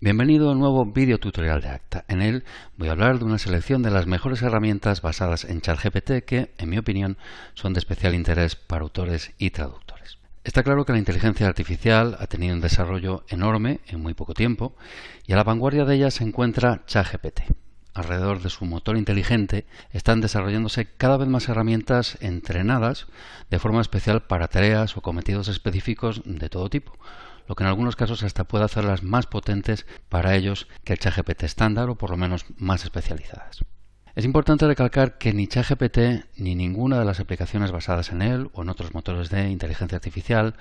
Bienvenido a un nuevo vídeo tutorial de Acta. En él voy a hablar de una selección de las mejores herramientas basadas en ChatGPT que, en mi opinión, son de especial interés para autores y traductores. Está claro que la inteligencia artificial ha tenido un desarrollo enorme en muy poco tiempo y a la vanguardia de ella se encuentra ChatGPT. Alrededor de su motor inteligente están desarrollándose cada vez más herramientas entrenadas de forma especial para tareas o cometidos específicos de todo tipo, lo que en algunos casos hasta puede hacerlas más potentes para ellos que el ChatGPT estándar o por lo menos más especializadas. Es importante recalcar que ni ChatGPT ni ninguna de las aplicaciones basadas en él o en otros motores de inteligencia artificial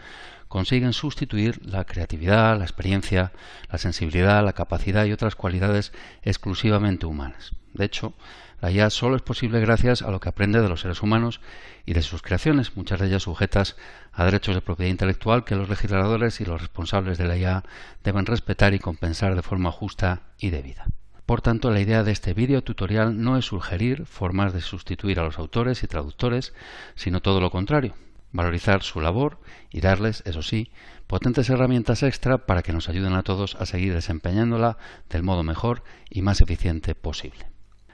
consiguen sustituir la creatividad, la experiencia, la sensibilidad, la capacidad y otras cualidades exclusivamente humanas. De hecho, la IA solo es posible gracias a lo que aprende de los seres humanos y de sus creaciones, muchas de ellas sujetas a derechos de propiedad intelectual que los legisladores y los responsables de la IA deben respetar y compensar de forma justa y debida. Por tanto, la idea de este vídeo tutorial no es sugerir formas de sustituir a los autores y traductores, sino todo lo contrario, valorizar su labor y darles, eso sí, potentes herramientas extra para que nos ayuden a todos a seguir desempeñándola del modo mejor y más eficiente posible.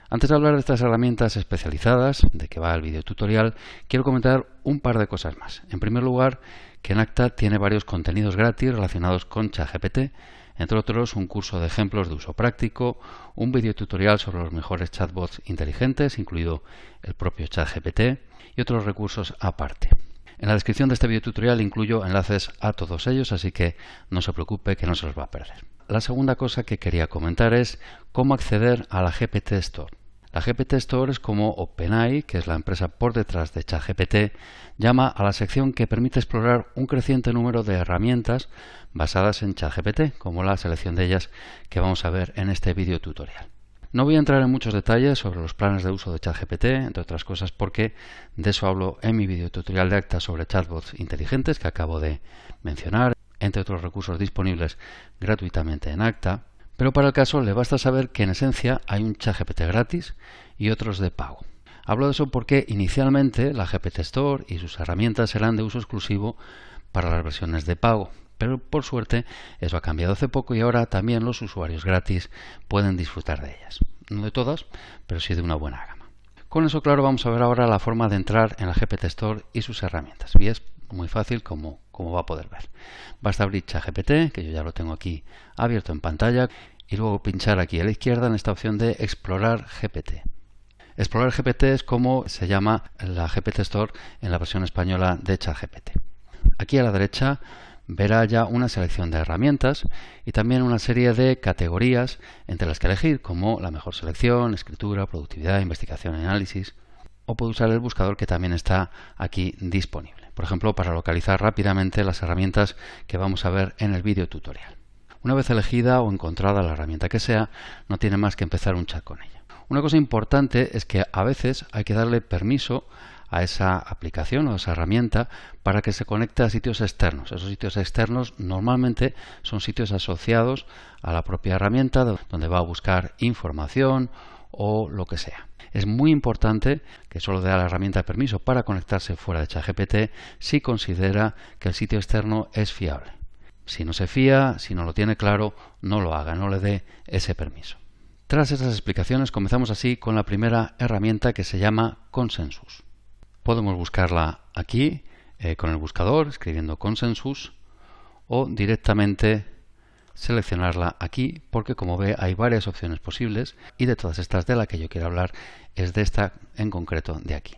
Antes de hablar de estas herramientas especializadas, de que va el vídeo tutorial, quiero comentar un par de cosas más. En primer lugar, que en Acta tiene varios contenidos gratis relacionados con ChatGPT, entre otros un curso de ejemplos de uso práctico, un vídeo tutorial sobre los mejores chatbots inteligentes, incluido el propio ChatGPT, y otros recursos aparte. En la descripción de este vídeo tutorial incluyo enlaces a todos ellos, así que no se preocupe que no se los va a perder. La segunda cosa que quería comentar es cómo acceder a la GPT Store. La GPT Store es como OpenAI, que es la empresa por detrás de ChatGPT, llama a la sección que permite explorar un creciente número de herramientas basadas en ChatGPT, como la selección de ellas que vamos a ver en este vídeo tutorial. No voy a entrar en muchos detalles sobre los planes de uso de ChatGPT, entre otras cosas porque de eso hablo en mi vídeo tutorial de Acta sobre chatbots inteligentes que acabo de mencionar, entre otros recursos disponibles gratuitamente en Acta. Pero para el caso le basta saber que en esencia hay un ChatGPT gratis y otros de pago. Hablo de eso porque inicialmente la GPT Store y sus herramientas serán de uso exclusivo para las versiones de pago, pero por suerte eso ha cambiado hace poco y ahora también los usuarios gratis pueden disfrutar de ellas. No de todas, pero sí de una buena gama. Con eso claro, vamos a ver ahora la forma de entrar en la GPT Store y sus herramientas. Y es muy fácil como va a poder ver. Basta abrir ChatGPT, que yo ya lo tengo aquí abierto en pantalla, y luego pinchar aquí a la izquierda en esta opción de Explorar GPT. Explorar GPT es como se llama la GPT Store en la versión española de ChatGPT. Aquí a la derecha verá ya una selección de herramientas y también una serie de categorías entre las que elegir, como la mejor selección, escritura, productividad, investigación y análisis. O puede usar el buscador que también está aquí disponible, por ejemplo, para localizar rápidamente las herramientas que vamos a ver en el vídeo tutorial. Una vez elegida o encontrada la herramienta que sea, no tiene más que empezar un chat con ella. Una cosa importante es que a veces hay que darle permiso a esa aplicación o a esa herramienta para que se conecte a sitios externos. Esos sitios externos normalmente son sitios asociados a la propia herramienta donde va a buscar información o lo que sea. Es muy importante que solo dé a la herramienta permiso para conectarse fuera de ChatGPT si considera que el sitio externo es fiable. Si no se fía, si no lo tiene claro, no lo haga, no le dé ese permiso. Tras esas explicaciones comenzamos así con la primera herramienta que se llama Consensus. Podemos buscarla aquí con el buscador escribiendo Consensus o directamente seleccionarla aquí porque como ve hay varias opciones posibles y de todas estas de la que yo quiero hablar es de esta en concreto de aquí.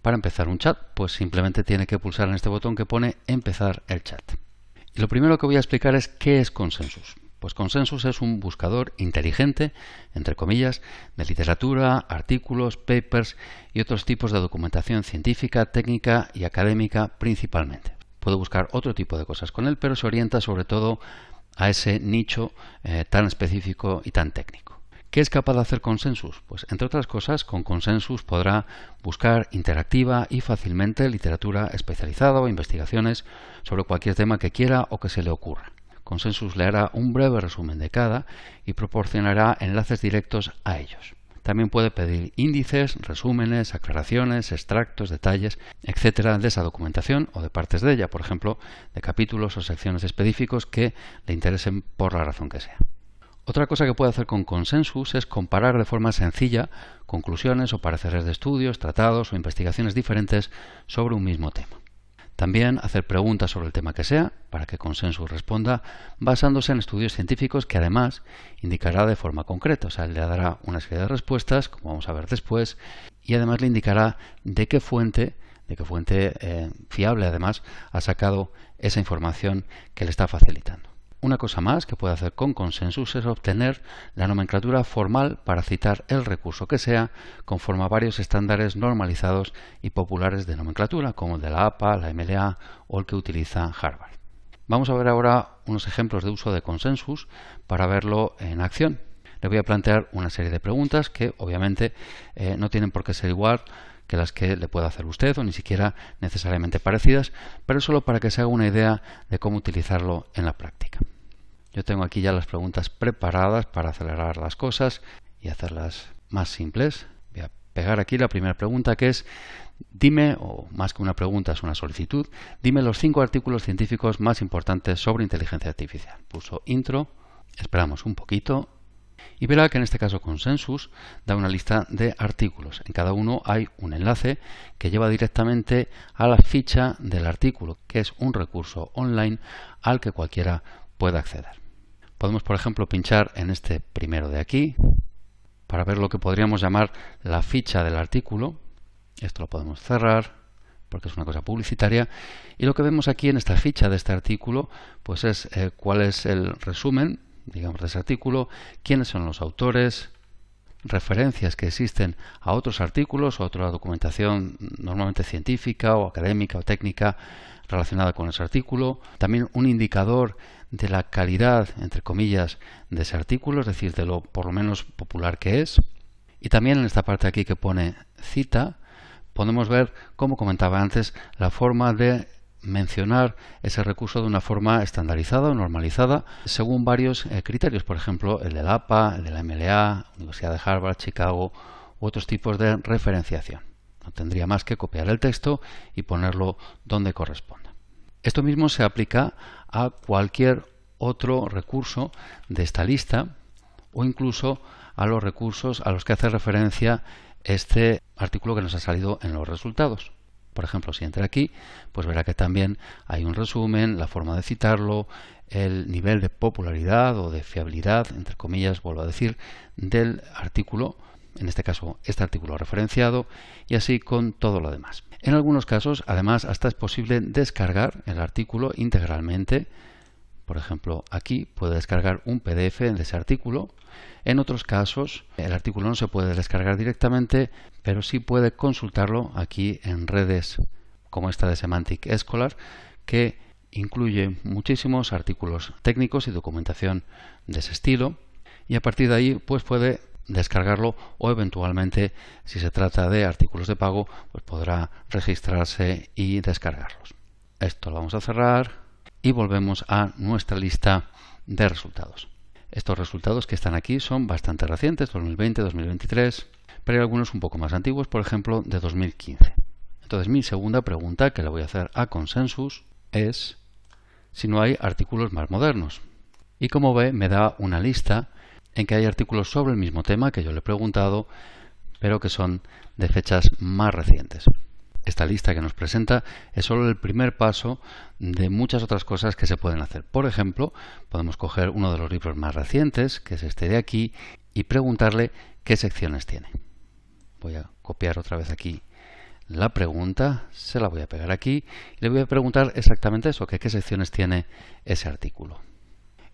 Para empezar un chat pues simplemente tiene que pulsar en este botón que pone empezar el chat. Y lo primero que voy a explicar es qué es Consensus. Pues Consensus es un buscador inteligente, entre comillas, de literatura, artículos, papers y otros tipos de documentación científica, técnica y académica principalmente. Puedo buscar otro tipo de cosas con él, pero se orienta sobre todo a ese nicho tan específico y tan técnico. ¿Qué es capaz de hacer Consensus? Pues entre otras cosas, con Consensus podrá buscar interactiva y fácilmente literatura especializada o investigaciones sobre cualquier tema que quiera o que se le ocurra. Consensus le hará un breve resumen de cada y proporcionará enlaces directos a ellos. También puede pedir índices, resúmenes, aclaraciones, extractos, detalles, etcétera, de esa documentación o de partes de ella, por ejemplo, de capítulos o secciones específicos que le interesen por la razón que sea. Otra cosa que puede hacer con Consensus es comparar de forma sencilla conclusiones o pareceres de estudios, tratados o investigaciones diferentes sobre un mismo tema. También hacer preguntas sobre el tema que sea, para que Consensus responda basándose en estudios científicos que además indicará de forma concreta. O sea, le dará una serie de respuestas, como vamos a ver después, y además le indicará de qué fuente fiable además ha sacado esa información que le está facilitando. Una cosa más que puede hacer con Consensus es obtener la nomenclatura formal para citar el recurso que sea conforme a varios estándares normalizados y populares de nomenclatura, como el de la APA, la MLA o el que utiliza Harvard. Vamos a ver ahora unos ejemplos de uso de Consensus para verlo en acción. Le voy a plantear una serie de preguntas que obviamente no tienen por qué ser igual que las que le pueda hacer usted o ni siquiera necesariamente parecidas, pero solo para que se haga una idea de cómo utilizarlo en la práctica. Yo tengo aquí ya las preguntas preparadas para acelerar las cosas y hacerlas más simples. Voy a pegar aquí la primera pregunta, que es: dime, o más que una pregunta es una solicitud, dime los 5 artículos científicos más importantes sobre inteligencia artificial. Pulso intro, esperamos un poquito y verá que en este caso Consensus da una lista de artículos. En cada uno hay un enlace que lleva directamente a la ficha del artículo, que es un recurso online al que cualquiera puede acceder. Podemos, por ejemplo, pinchar en este primero de aquí para ver lo que podríamos llamar la ficha del artículo. Esto lo podemos cerrar porque es una cosa publicitaria. Y lo que vemos aquí en esta ficha de este artículo pues es cuál es el resumen, digamos, de ese artículo, quiénes son los autores, referencias que existen a otros artículos o otra documentación normalmente científica o académica o técnica relacionada con ese artículo. También un indicador de la calidad, entre comillas, de ese artículo, es decir, de lo por lo menos popular que es. Y también en esta parte aquí que pone cita, podemos ver, como comentaba antes, la forma de mencionar ese recurso de una forma estandarizada o normalizada según varios criterios, por ejemplo, el de la APA, el de la MLA, Universidad de Harvard, Chicago u otros tipos de referenciación. No tendría más que copiar el texto y ponerlo donde corresponda. Esto mismo se aplica a cualquier otro recurso de esta lista o incluso a los recursos a los que hace referencia este artículo que nos ha salido en los resultados. Por ejemplo, si entra aquí, pues verá que también hay un resumen, la forma de citarlo, el nivel de popularidad o de fiabilidad, entre comillas, vuelvo a decir, del artículo, en este caso este artículo referenciado, y así con todo lo demás. En algunos casos, además, hasta es posible descargar el artículo integralmente. Por ejemplo, aquí puede descargar un PDF de ese artículo. En otros casos, el artículo no se puede descargar directamente, pero sí puede consultarlo aquí en redes como esta de Semantic Scholar, que incluye muchísimos artículos técnicos y documentación de ese estilo. Y a partir de ahí, pues puede descargarlo o eventualmente, si se trata de artículos de pago, pues podrá registrarse y descargarlos. Esto lo vamos a cerrar y volvemos a nuestra lista de resultados. Estos resultados que están aquí son bastante recientes, 2020, 2023, pero hay algunos un poco más antiguos, por ejemplo, de 2015. Entonces, mi segunda pregunta que le voy a hacer a Consensus es si no hay artículos más modernos. Y como ve, me da una lista en que hay artículos sobre el mismo tema que yo le he preguntado, pero que son de fechas más recientes. Esta lista que nos presenta es solo el primer paso de muchas otras cosas que se pueden hacer. Por ejemplo, podemos coger uno de los libros más recientes, que es este de aquí, y preguntarle qué secciones tiene. Voy a copiar otra vez aquí la pregunta, se la voy a pegar aquí y le voy a preguntar exactamente eso, que qué secciones tiene ese artículo.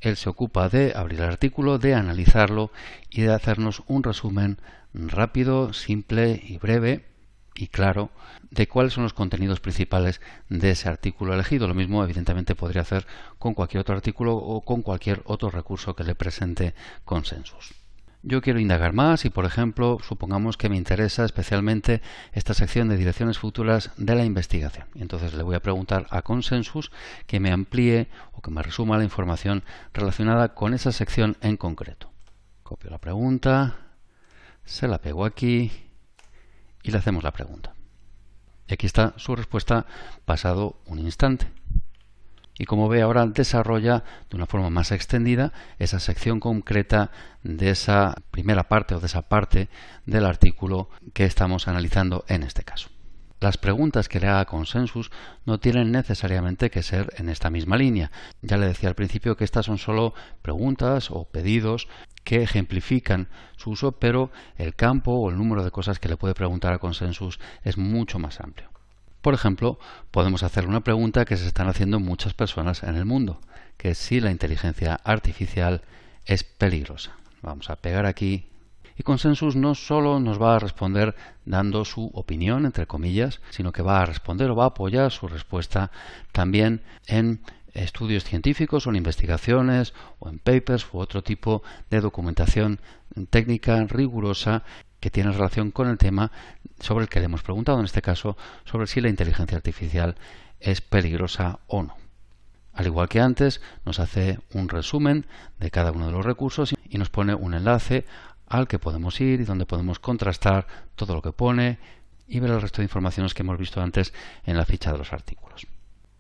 Él se ocupa de abrir el artículo, de analizarlo y de hacernos un resumen rápido, simple y breve y claro de cuáles son los contenidos principales de ese artículo elegido. Lo mismo evidentemente podría hacer con cualquier otro artículo o con cualquier otro recurso que le presente Consensus. Yo quiero indagar más y, por ejemplo, supongamos que me interesa especialmente esta sección de direcciones futuras de la investigación. Entonces le voy a preguntar a Consensus que me amplíe o que me resuma la información relacionada con esa sección en concreto. Copio la pregunta, se la pego aquí y le hacemos la pregunta. Y aquí está su respuesta pasado un instante. y como ve ahora desarrolla de una forma más extendida esa sección concreta de esa primera parte o de esa parte del artículo que estamos analizando en este caso. Las preguntas que le haga Consensus no tienen necesariamente que ser en esta misma línea. Ya le decía al principio que estas son solo preguntas o pedidos que ejemplifican su uso, pero el campo o el número de cosas que le puede preguntar a Consensus es mucho más amplio. Por ejemplo, podemos hacerle una pregunta que se están haciendo muchas personas en el mundo, que es si la inteligencia artificial es peligrosa. Vamos a pegar aquí. Y Consensus no solo nos va a responder dando su opinión, entre comillas, sino que va a responder o va a apoyar su respuesta también en estudios científicos o en investigaciones o en papers u otro tipo de documentación técnica rigurosa que tiene relación con el tema sobre el que le hemos preguntado, en este caso sobre si la inteligencia artificial es peligrosa o no. Al igual que antes, nos hace un resumen de cada uno de los recursos y nos pone un enlace al que podemos ir y donde podemos contrastar todo lo que pone y ver el resto de informaciones que hemos visto antes en la ficha de los artículos.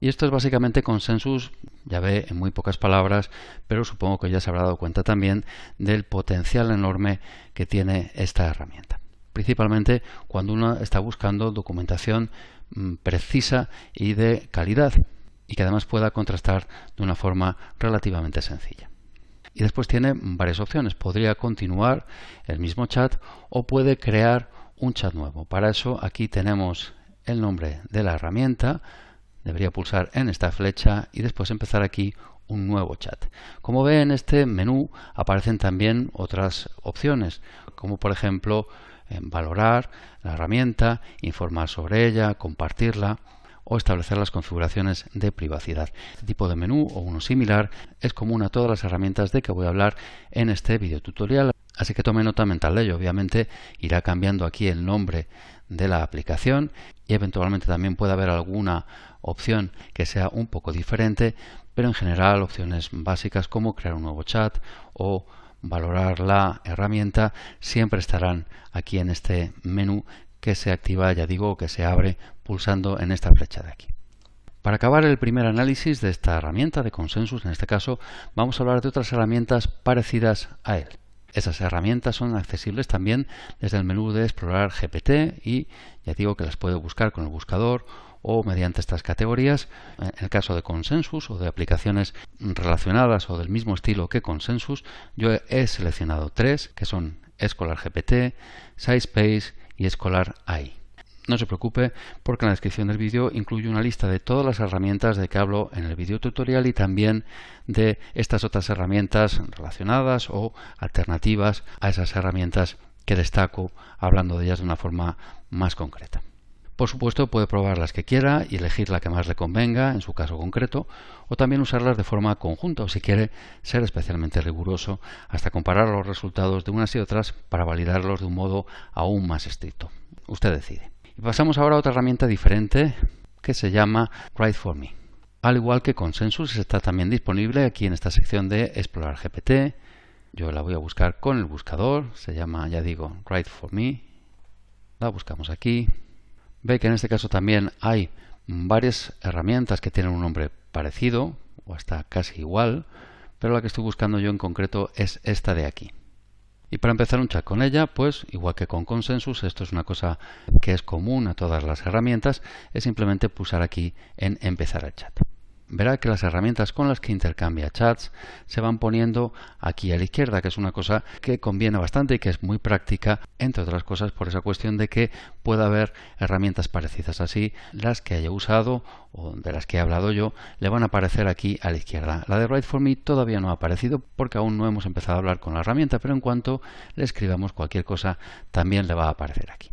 Y esto es básicamente Consensus, ya ve, en muy pocas palabras, pero supongo que ya se habrá dado cuenta también del potencial enorme que tiene esta herramienta. Principalmente cuando uno está buscando documentación precisa y de calidad y que además pueda contrastar de una forma relativamente sencilla. Y después tiene varias opciones. Podría continuar el mismo chat o puede crear un chat nuevo. Para eso aquí tenemos el nombre de la herramienta. Debería pulsar en esta flecha y después empezar aquí un nuevo chat. Como ve, en este menú aparecen también otras opciones, como por ejemplo valorar la herramienta, informar sobre ella, compartirla o establecer las configuraciones de privacidad. Este tipo de menú o uno similar es común a todas las herramientas de que voy a hablar en este video tutorial, así que tome nota mental de ello. Obviamente irá cambiando aquí el nombre de la aplicación y eventualmente también puede haber alguna opción que sea un poco diferente, pero en general opciones básicas como crear un nuevo chat o valorar la herramienta siempre estarán aquí en este menú que se activa, ya digo, que se abre pulsando en esta flecha de aquí. Para acabar el primer análisis de esta herramienta de Consensus, en este caso, vamos a hablar de otras herramientas parecidas a él. Esas herramientas son accesibles también desde el menú de Explorar GPT y ya digo que las puede buscar con el buscador o mediante estas categorías. En el caso de Consensus o de aplicaciones relacionadas o del mismo estilo que Consensus, yo he seleccionado tres, que son Scholar GPT, SciSpace y Scholar AI. No se preocupe porque en la descripción del vídeo incluyo una lista de todas las herramientas de que hablo en el vídeo tutorial y también de estas otras herramientas relacionadas o alternativas a esas herramientas que destaco hablando de ellas de una forma más concreta. Por supuesto, puede probar las que quiera y elegir la que más le convenga en su caso concreto, o también usarlas de forma conjunta o si quiere ser especialmente riguroso hasta comparar los resultados de unas y otras para validarlos de un modo aún más estricto. Usted decide. Y pasamos ahora a otra herramienta diferente que se llama Write4Me. Al igual que Consensus, está también disponible aquí en esta sección de Explorar GPT. Yo la voy a buscar con el buscador, se llama, ya digo, Write4Me. La buscamos aquí. Ve que en este caso también hay varias herramientas que tienen un nombre parecido o hasta casi igual, pero la que estoy buscando yo en concreto es esta de aquí. Y para empezar un chat con ella, pues igual que con Consensus, esto es una cosa que es común a todas las herramientas, es simplemente pulsar aquí en empezar el chat. Verá que las herramientas con las que intercambia chats se van poniendo aquí a la izquierda, que es una cosa que conviene bastante y que es muy práctica, entre otras cosas por esa cuestión de que pueda haber herramientas parecidas así, las que haya usado o de las que he hablado yo, le van a aparecer aquí a la izquierda. La de Write4Me todavía no ha aparecido porque aún no hemos empezado a hablar con la herramienta, pero en cuanto le escribamos cualquier cosa también le va a aparecer aquí.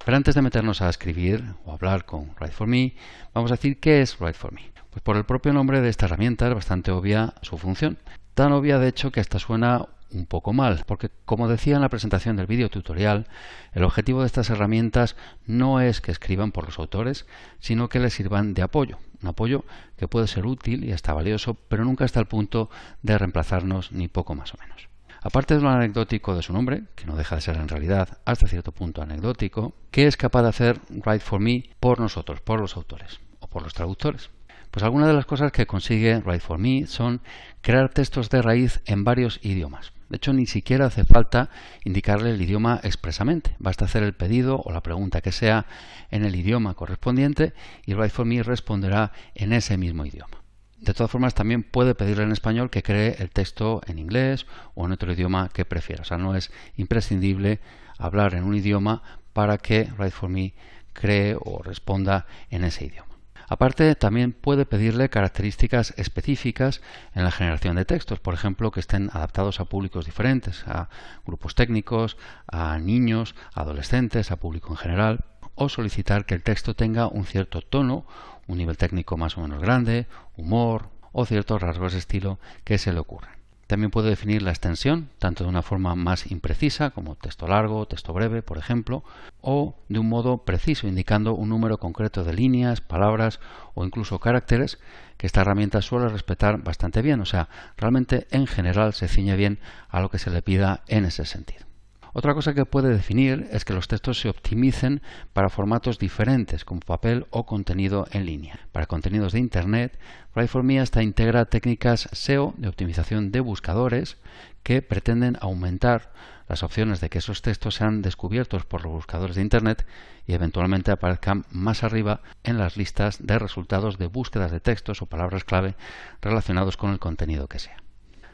Pero antes de meternos a escribir o hablar con Write4Me, vamos a decir qué es Write4Me. Pues por el propio nombre de esta herramienta es bastante obvia su función. Tan obvia de hecho que hasta suena un poco mal, porque como decía en la presentación del vídeo tutorial, el objetivo de estas herramientas no es que escriban por los autores, sino que les sirvan de apoyo. Un apoyo que puede ser útil y hasta valioso, pero nunca hasta el punto de reemplazarnos ni poco más o menos. Aparte de lo anecdótico de su nombre, que no deja de ser en realidad hasta cierto punto anecdótico, ¿qué es capaz de hacer Write4Me por nosotros, por los autores o por los traductores? Pues algunas de las cosas que consigue Write4Me son crear textos de raíz en varios idiomas. De hecho, ni siquiera hace falta indicarle el idioma expresamente. Basta hacer el pedido o la pregunta que sea en el idioma correspondiente y Write4Me responderá en ese mismo idioma. De todas formas, también puede pedirle en español que cree el texto en inglés o en otro idioma que prefiera. O sea, no es imprescindible hablar en un idioma para que Write4Me cree o responda en ese idioma. Aparte, también puede pedirle características específicas en la generación de textos, por ejemplo, que estén adaptados a públicos diferentes, a grupos técnicos, a niños, a adolescentes, a público en general, o solicitar que el texto tenga un cierto tono, un nivel técnico más o menos grande, humor o ciertos rasgos de estilo que se le ocurran. También puede definir la extensión, tanto de una forma más imprecisa, como texto largo, texto breve, por ejemplo, o de un modo preciso, indicando un número concreto de líneas, palabras o incluso caracteres, que esta herramienta suele respetar bastante bien. O sea, realmente en general se ciñe bien a lo que se le pida en ese sentido. Otra cosa que puede definir es que los textos se optimicen para formatos diferentes, como papel o contenido en línea. Para contenidos de Internet, Write4Me hasta integra técnicas SEO de optimización de buscadores que pretenden aumentar las opciones de que esos textos sean descubiertos por los buscadores de Internet y eventualmente aparezcan más arriba en las listas de resultados de búsquedas de textos o palabras clave relacionados con el contenido que sea.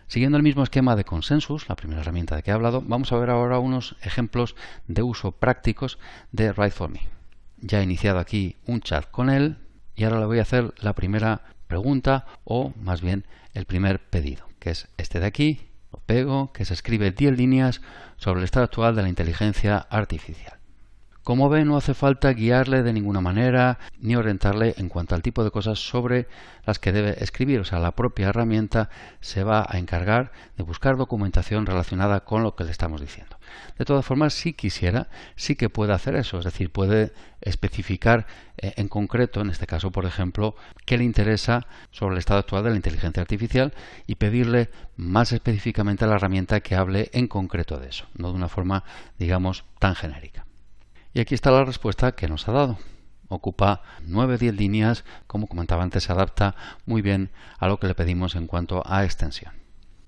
Siguiendo el mismo esquema de Consensus, la primera herramienta de que he hablado, vamos a ver ahora unos ejemplos de uso prácticos de Write4Me. Ya he iniciado aquí un chat con él y ahora le voy a hacer la primera pregunta o más bien el primer pedido, que es este de aquí. Lo pego, que se escribe 10 líneas sobre el estado actual de la inteligencia artificial. Como ve, no hace falta guiarle de ninguna manera ni orientarle en cuanto al tipo de cosas sobre las que debe escribir. O sea, la propia herramienta se va a encargar de buscar documentación relacionada con lo que le estamos diciendo. De todas formas, si quisiera, sí que puede hacer eso. Es decir, puede especificar en concreto, en este caso, por ejemplo, qué le interesa sobre el estado actual de la inteligencia artificial y pedirle más específicamente a la herramienta que hable en concreto de eso, no de una forma, digamos, tan genérica. Y aquí está la respuesta que nos ha dado. Ocupa 9-10 líneas, como comentaba antes, se adapta muy bien a lo que le pedimos en cuanto a extensión.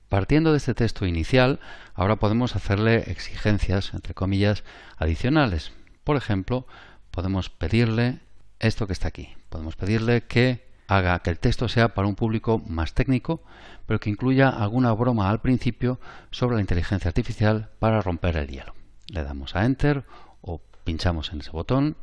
Partiendo de este texto inicial, ahora podemos hacerle exigencias, entre comillas, adicionales. Por ejemplo, podemos pedirle esto que está aquí. Podemos pedirle que haga que el texto sea para un público más técnico, pero que incluya alguna broma al principio sobre la inteligencia artificial para romper el hielo. Le damos a Enter o pinchamos en ese botón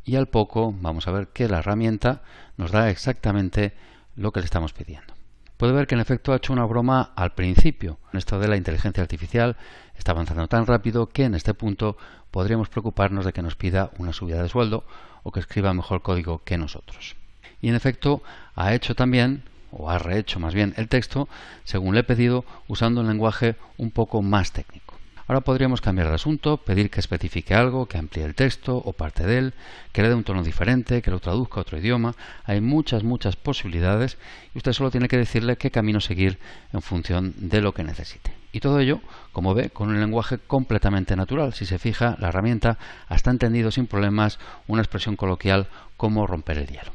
y al poco vamos a ver que la herramienta nos da exactamente lo que le estamos pidiendo. Puede ver que en efecto ha hecho una broma al principio. Esto de la inteligencia artificial está avanzando tan rápido que en este punto podríamos preocuparnos de que nos pida una subida de sueldo o que escriba mejor código que nosotros. Y en efecto ha hecho también, o ha rehecho más bien, el texto según le he pedido usando un lenguaje un poco más técnico. Ahora podríamos cambiar de asunto, pedir que especifique algo, que amplíe el texto o parte de él, que le dé un tono diferente, que lo traduzca a otro idioma. Hay muchas posibilidades y usted solo tiene que decirle qué camino seguir en función de lo que necesite. Y todo ello, como ve, con un lenguaje completamente natural. Si se fija, la herramienta hasta ha entendido sin problemas una expresión coloquial como romper el hielo.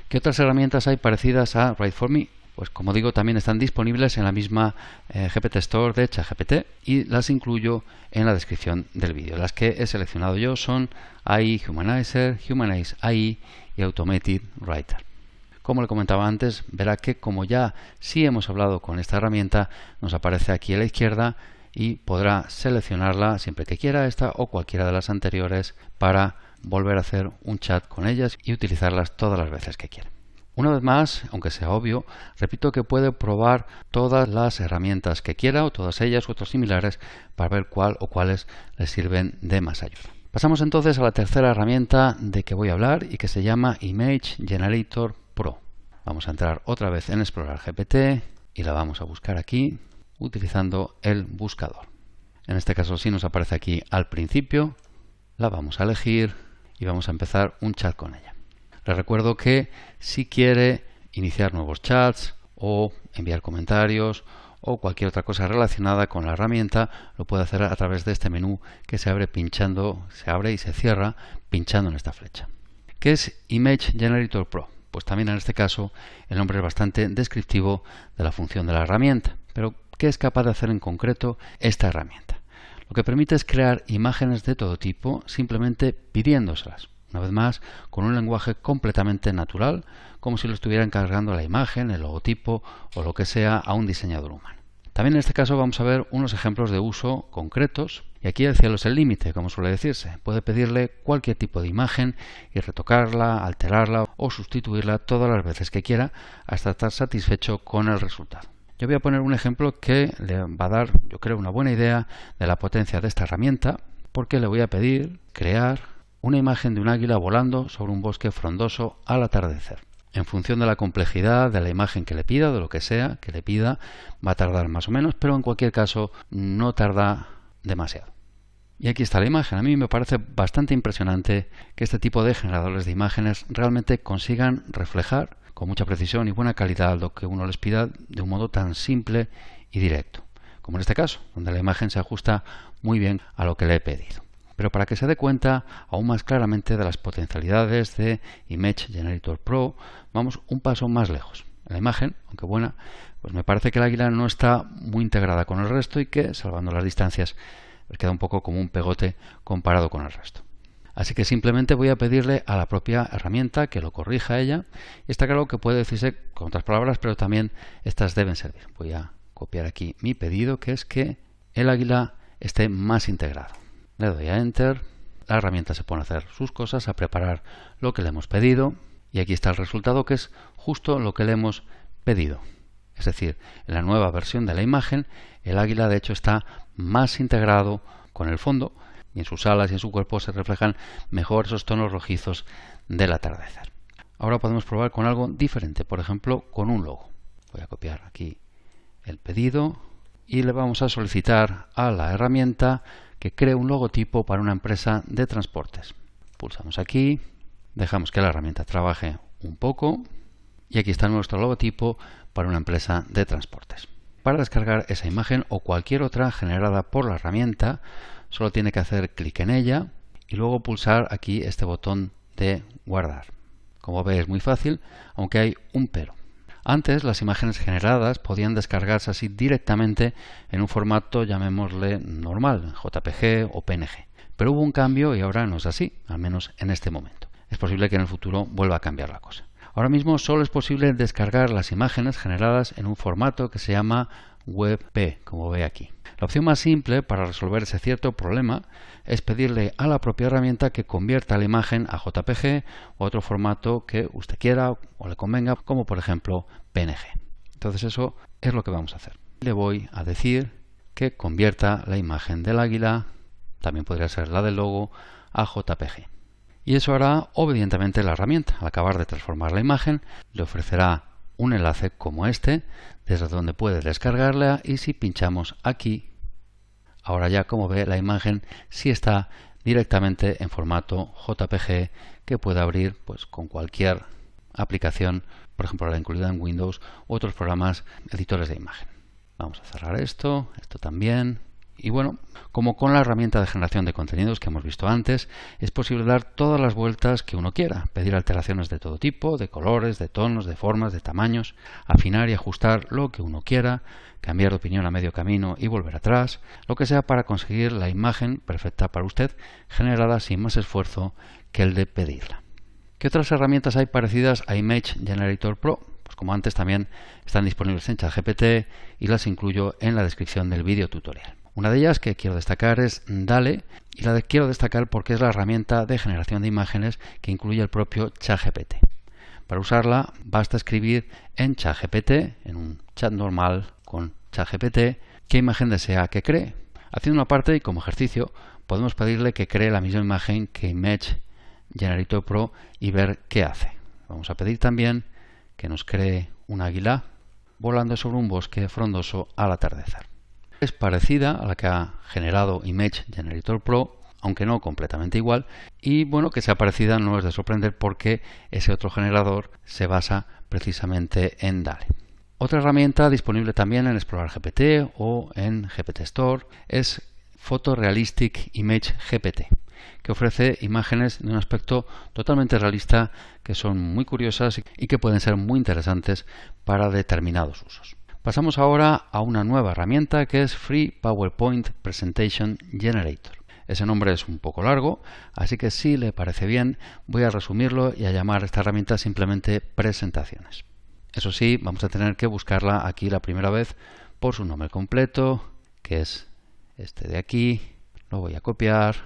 ¿Qué otras herramientas hay parecidas a Write4Me? Pues como digo, también están disponibles en la misma GPT Store de ChatGPT y las incluyo en la descripción del vídeo. Las que he seleccionado yo son AI Humanizer, Humanize AI y Automated Writer. Como le comentaba antes, verá que como ya sí hemos hablado con esta herramienta, nos aparece aquí a la izquierda y podrá seleccionarla siempre que quiera, esta o cualquiera de las anteriores, para volver a hacer un chat con ellas y utilizarlas todas las veces que quiera. Una vez más, aunque sea obvio, repito que puede probar todas las herramientas que quiera o todas ellas u otras similares para ver cuál o cuáles le sirven de más ayuda. Pasamos entonces a la tercera herramienta de que voy a hablar y que se llama Image Generator Pro. Vamos a entrar otra vez en Explorar GPT y la vamos a buscar aquí utilizando el buscador. En este caso sí nos aparece aquí al principio, la vamos a elegir y vamos a empezar un chat con ella. Les recuerdo que si quiere iniciar nuevos chats o enviar comentarios o cualquier otra cosa relacionada con la herramienta, lo puede hacer a través de este menú que se abre pinchando, se abre y se cierra pinchando en esta flecha. ¿Qué es Image Generator Pro? pues también en este caso el nombre es bastante descriptivo de la función de la herramienta. Pero, ¿qué es capaz de hacer en concreto esta herramienta? Lo que permite es crear imágenes de todo tipo simplemente pidiéndoselas. Una vez más, con un lenguaje completamente natural, como si lo estuviera encargando la imagen, el logotipo o lo que sea a un diseñador humano. También en este caso vamos a ver unos ejemplos de uso concretos, y aquí el cielo es el límite, como suele decirse. Puede pedirle cualquier tipo de imagen y retocarla, alterarla o sustituirla todas las veces que quiera hasta estar satisfecho con el resultado. Yo voy a poner un ejemplo que le va a dar, yo creo, una buena idea de la potencia de esta herramienta, porque le voy a pedir crear una imagen de un águila volando sobre un bosque frondoso al atardecer. En función de la complejidad de la imagen que le pida, de lo que sea que le pida, va a tardar más o menos, pero en cualquier caso no tarda demasiado. Y aquí está la imagen. A mí me parece bastante impresionante que este tipo de generadores de imágenes realmente consigan reflejar con mucha precisión y buena calidad lo que uno les pida de un modo tan simple y directo, como en este caso, donde la imagen se ajusta muy bien a lo que le he pedido. Pero para que se dé cuenta aún más claramente de las potencialidades de Image Generator Pro, vamos un paso más lejos. La imagen, aunque buena, pues me parece que el águila no está muy integrada con el resto y que, salvando las distancias, queda un poco como un pegote comparado con el resto. Así que simplemente voy a pedirle a la propia herramienta que lo corrija ella. Y está claro que puede decirse con otras palabras, pero también estas deben servir. Voy a copiar aquí mi pedido, que es que el águila esté más integrado. Le doy a Enter, la herramienta se pone a hacer sus cosas, a preparar lo que le hemos pedido, y aquí está el resultado, que es justo lo que le hemos pedido. Es decir, en la nueva versión de la imagen, el águila de hecho está más integrado con el fondo, y en sus alas y en su cuerpo se reflejan mejor esos tonos rojizos del atardecer. Ahora podemos probar con algo diferente, por ejemplo, con un logo. Voy a copiar aquí el pedido y le vamos a solicitar a la herramienta que cree un logotipo para una empresa de transportes. Pulsamos aquí, dejamos que la herramienta trabaje un poco y aquí está nuestro logotipo para una empresa de transportes. Para descargar esa imagen o cualquier otra generada por la herramienta, solo tiene que hacer clic en ella y luego pulsar aquí este botón de guardar. Como ve, es muy fácil, aunque hay un pero. Antes las imágenes generadas podían descargarse así directamente en un formato, llamémosle normal, JPG o PNG. Pero hubo un cambio y ahora no es así, al menos en este momento. Es posible que en el futuro vuelva a cambiar la cosa. Ahora mismo solo es posible descargar las imágenes generadas en un formato que se llama WebP, como ve aquí. La opción más simple para resolver ese cierto problema es pedirle a la propia herramienta que convierta la imagen a JPG o otro formato que usted quiera o le convenga, como por ejemplo PNG. Entonces eso es lo que vamos a hacer. Le voy a decir que convierta la imagen del águila, también podría ser la del logo, a JPG. Y eso hará obedientemente la herramienta. Al acabar de transformar la imagen, le ofrecerá un enlace como este, desde donde puede descargarla, y si pinchamos aquí, ahora ya, como ve, la imagen sí está directamente en formato JPG que puede abrir pues con cualquier aplicación, por ejemplo la incluida en Windows u otros programas editores de imagen. Vamos a cerrar esto también. Y bueno, como con la herramienta de generación de contenidos que hemos visto antes, es posible dar todas las vueltas que uno quiera, pedir alteraciones de todo tipo, de colores, de tonos, de formas, de tamaños, afinar y ajustar lo que uno quiera, cambiar de opinión a medio camino y volver atrás, lo que sea para conseguir la imagen perfecta para usted, generada sin más esfuerzo que el de pedirla. ¿Qué otras herramientas hay parecidas a Image Generator Pro? Pues como antes también están disponibles en ChatGPT y las incluyo en la descripción del vídeo tutorial. Una de ellas que quiero destacar es DALL-E, y la quiero destacar porque es la herramienta de generación de imágenes que incluye el propio ChatGPT. Para usarla basta escribir en ChatGPT, en un chat normal con ChatGPT, qué imagen desea que cree. Haciendo una parte y como ejercicio podemos pedirle que cree la misma imagen que Image Generator Pro y ver qué hace. Vamos a pedir también que nos cree un águila volando sobre un bosque frondoso al atardecer. Es parecida a la que ha generado Image Generator Pro, aunque no completamente igual, y bueno, que sea parecida no es de sorprender porque ese otro generador se basa precisamente en DALL-E. Otra herramienta disponible también en Explorer GPT o en GPT Store es Photorealistic Image GPT. que ofrece imágenes de un aspecto totalmente realista que son muy curiosas y que pueden ser muy interesantes para determinados usos. Pasamos ahora a una nueva herramienta que es Free PowerPoint Presentation Generator. Ese nombre es un poco largo, así que si le parece bien voy a resumirlo y a llamar a esta herramienta simplemente presentaciones. Eso sí, vamos a tener que buscarla aquí la primera vez por su nombre completo, que es este de aquí. Lo voy a copiar,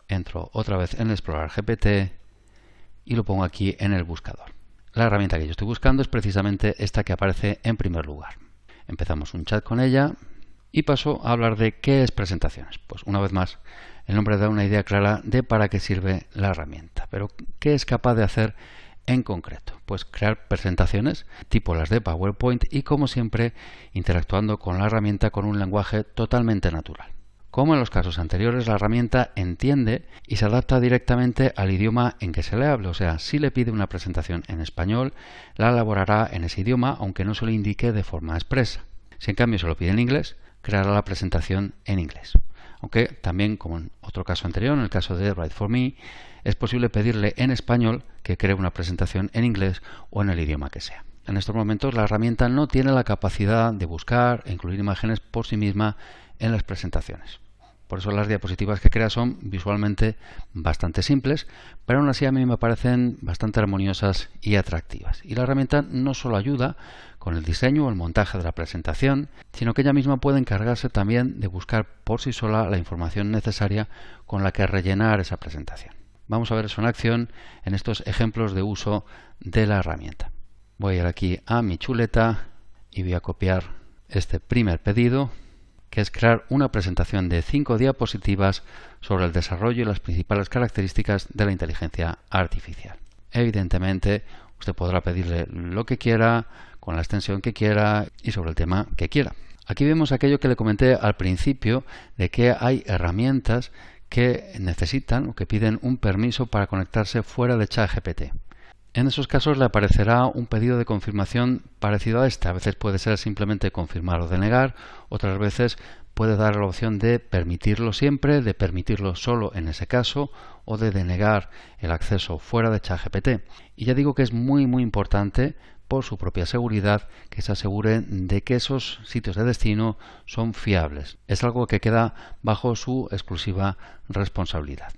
entro otra vez en Explorer GPT y lo pongo aquí en el buscador. La herramienta que yo estoy buscando es precisamente esta que aparece en primer lugar. Empezamos un chat con ella y paso a hablar de qué es presentaciones. Pues una vez más, el nombre da una idea clara de para qué sirve la herramienta. Pero ¿qué es capaz de hacer en concreto? Pues crear presentaciones tipo las de PowerPoint y, como siempre, interactuando con la herramienta con un lenguaje totalmente natural. Como en los casos anteriores, la herramienta entiende y se adapta directamente al idioma en que se le hable. O sea, si le pide una presentación en español, la elaborará en ese idioma, aunque no se lo indique de forma expresa. Si en cambio se lo pide en inglés, creará la presentación en inglés. Aunque también, como en otro caso anterior, en el caso de Write for Me, es posible pedirle en español que cree una presentación en inglés o en el idioma que sea. En estos momentos la herramienta no tiene la capacidad de buscar e incluir imágenes por sí misma en las presentaciones. Por eso las diapositivas que crea son visualmente bastante simples, pero aún así a mí me parecen bastante armoniosas y atractivas. Y la herramienta no solo ayuda con el diseño o el montaje de la presentación, sino que ella misma puede encargarse también de buscar por sí sola la información necesaria con la que rellenar esa presentación. Vamos a ver eso en acción en estos ejemplos de uso de la herramienta. Voy a ir aquí a mi chuleta y voy a copiar este primer pedido, que es crear una presentación de 5 diapositivas sobre el desarrollo y las principales características de la inteligencia artificial. Evidentemente, usted podrá pedirle lo que quiera, con la extensión que quiera y sobre el tema que quiera. Aquí vemos aquello que le comenté al principio de que hay herramientas que necesitan o que piden un permiso para conectarse fuera de ChatGPT. En esos casos le aparecerá un pedido de confirmación parecido a este. A veces puede ser simplemente confirmar o denegar, otras veces puede dar la opción de permitirlo siempre, de permitirlo solo en ese caso o de denegar el acceso fuera de ChatGPT. Y ya digo que es muy importante por su propia seguridad que se asegure de que esos sitios de destino son fiables. Es algo que queda bajo su exclusiva responsabilidad.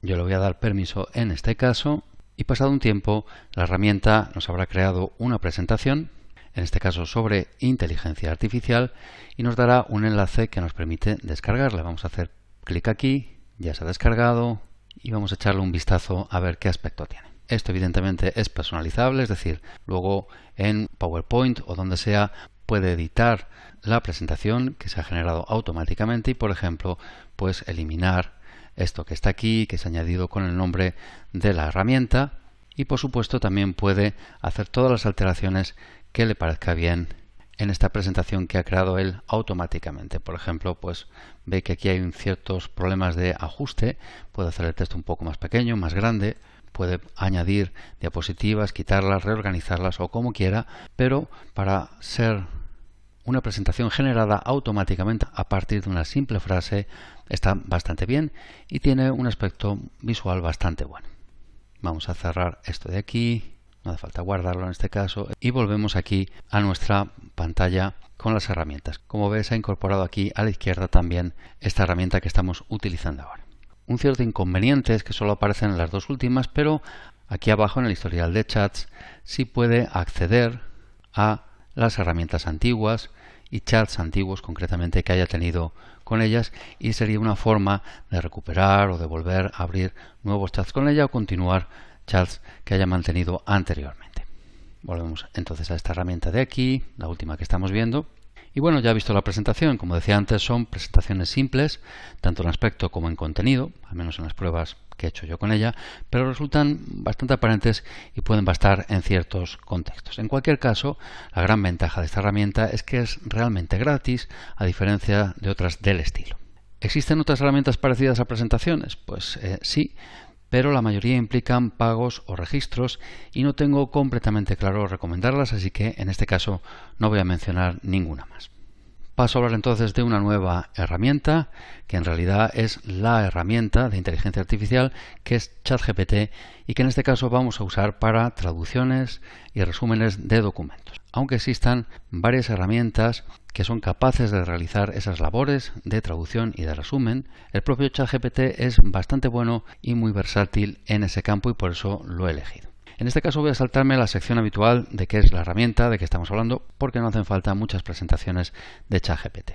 Yo le voy a dar permiso en este caso. Y pasado un tiempo, la herramienta nos habrá creado una presentación, en este caso sobre inteligencia artificial, y nos dará un enlace que nos permite descargarla. Vamos a hacer clic aquí, ya se ha descargado, y vamos a echarle un vistazo a ver qué aspecto tiene. Esto evidentemente es personalizable, es decir, luego en PowerPoint o donde sea puede editar la presentación que se ha generado automáticamente y, por ejemplo, pues eliminar esto que está aquí, que es añadido con el nombre de la herramienta, y por supuesto también puede hacer todas las alteraciones que le parezca bien en esta presentación que ha creado él automáticamente. Por ejemplo, pues ve que aquí hay ciertos problemas de ajuste, puede hacer el texto un poco más pequeño, más grande, puede añadir diapositivas, quitarlas, reorganizarlas o como quiera, pero para ser una presentación generada automáticamente a partir de una simple frase está bastante bien y tiene un aspecto visual bastante bueno. Vamos a cerrar esto de aquí, no hace falta guardarlo en este caso, y volvemos aquí a nuestra pantalla con las herramientas. Como ves, ha incorporado aquí a la izquierda también esta herramienta que estamos utilizando ahora. Un cierto inconveniente es que solo aparecen las dos últimas, pero aquí abajo en el historial de chats sí puede acceder a las herramientas antiguas y chats antiguos concretamente que haya tenido con ellas, y sería una forma de recuperar o de volver a abrir nuevos chats con ella o continuar chats que haya mantenido anteriormente. Volvemos entonces a esta herramienta de aquí, la última que estamos viendo. Y bueno, ya he visto la presentación. Como decía antes, son presentaciones simples, tanto en aspecto como en contenido, al menos en las pruebas que he hecho yo con ella, pero resultan bastante aparentes y pueden bastar en ciertos contextos. En cualquier caso, la gran ventaja de esta herramienta es que es realmente gratis, a diferencia de otras del estilo. ¿Existen otras herramientas parecidas a presentaciones? Pues sí, pero la mayoría implican pagos o registros y no tengo completamente claro recomendarlas, así que en este caso no voy a mencionar ninguna más. Paso a hablar entonces de una nueva herramienta que en realidad es la herramienta de inteligencia artificial que es ChatGPT y que en este caso vamos a usar para traducciones y resúmenes de documentos. Aunque existan varias herramientas que son capaces de realizar esas labores de traducción y de resumen, el propio ChatGPT es bastante bueno y muy versátil en ese campo y por eso lo he elegido. En este caso voy a saltarme la sección habitual de qué es la herramienta de que estamos hablando porque no hacen falta muchas presentaciones de ChatGPT.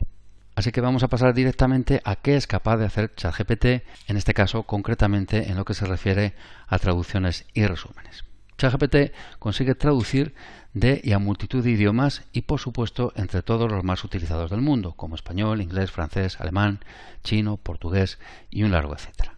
Así que vamos a pasar directamente a qué es capaz de hacer ChatGPT, en este caso concretamente en lo que se refiere a traducciones y resúmenes. ChatGPT consigue traducir de y a multitud de idiomas y por supuesto entre todos los más utilizados del mundo, como español, inglés, francés, alemán, chino, portugués y un largo etcétera.